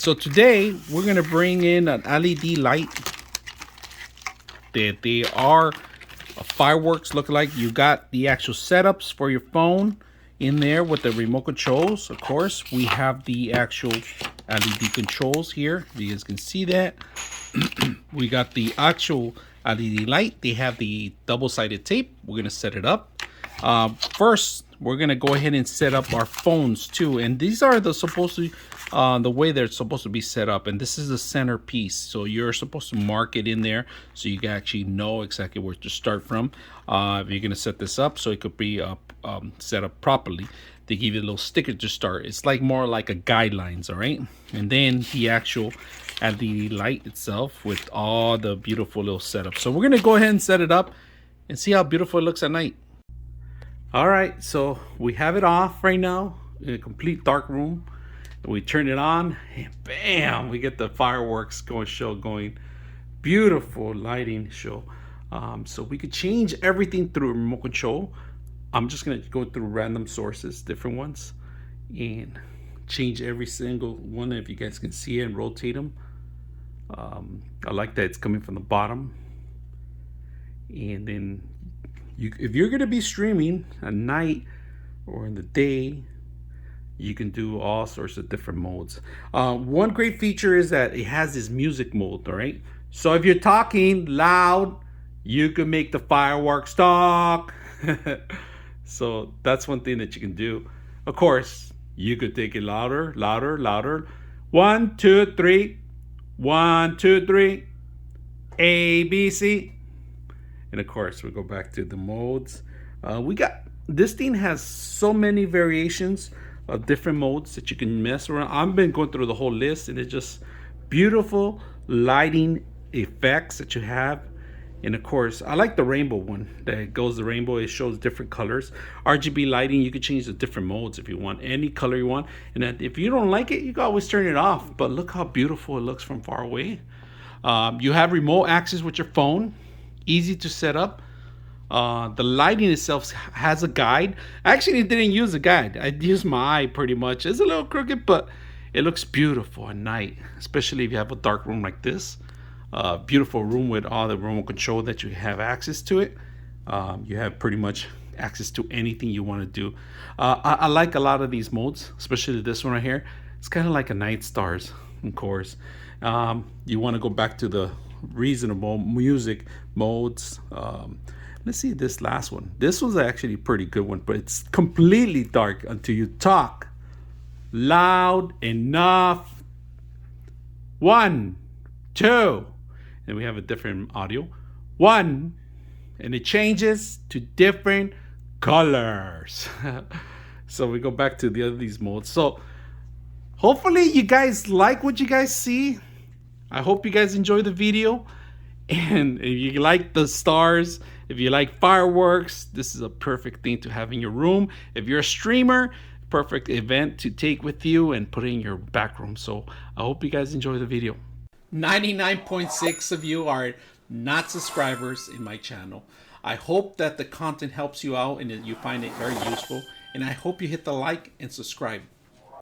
So today we're gonna bring in an LED light that they are fireworks look like. You got the actual setups for your phone in there with the remote controls. Of course, we have the actual LED controls here. You guys can see that. We got the actual LED light. They have the double-sided tape. We're gonna set it up. First, we're gonna go ahead and set up our phones too. And these are the way they're supposed to be set up. And this is the center piece. So you're supposed to mark it in there so you can actually know exactly where to start from. If you're gonna set this up so it could be set up properly. They give you a little sticker to start. It's like more like a guidelines, all right? And then the actual LED light itself with all the beautiful little setup. So we're gonna go ahead and set it up and see how beautiful it looks at night. All right, so we have it off right now in a complete dark room. We turn it on and bam, we get the fireworks going. Beautiful lighting show. So we could change everything through a remote control. I'm just gonna go through random sources, different ones, and change every single one if you guys can see it and rotate them. I like that it's coming from the bottom. And then if you're gonna be streaming at night or in the day, you can do all sorts of different modes. One great feature is that it has this music mode, all right? So if you're talking loud, you can make the fireworks talk. So that's one thing that you can do. Of course, you could take it louder. 1, 2, 3. 1, 2, 3. A, B, C. And of course, we go back to the modes. This thing has so many variations of different modes that you can mess around. I've been going through the whole list, and it's just beautiful lighting effects that you have. And of course, I like the rainbow one that goes the rainbow. It shows different colors. RGB lighting, you can change the different modes if you want, any color you want. And then if you don't like it, you can always turn it off. But look how beautiful it looks from far away. You have remote access with your phone, easy to set up. The lighting itself has a guide. I actually didn't use a guide. I used my eye pretty much. It's a little crooked, but it looks beautiful at night, especially if you have a dark room like this. Beautiful room with all the remote control that you have access to it. You have pretty much access to anything you want to do. I like a lot of these modes, especially this one right here. It's kind of like a night stars, of course. You want to go back to the reasonable music modes. Let's see this last one. This was actually a pretty good one, but it's completely dark until you talk loud enough. 1, 2, and we have a different audio. 1, and it changes to different colors. So we go back to the other these modes. So hopefully you guys like what you guys see. I hope you guys enjoy the video. And if you like the stars, if you like fireworks, this is a perfect thing to have in your room. If you're a streamer, perfect event to take with you and put it in your back room. So I hope you guys enjoy the video. 99.6 of you are not subscribers in my channel. I hope that the content helps you out and that you find it very useful. And I hope you hit the like and subscribe.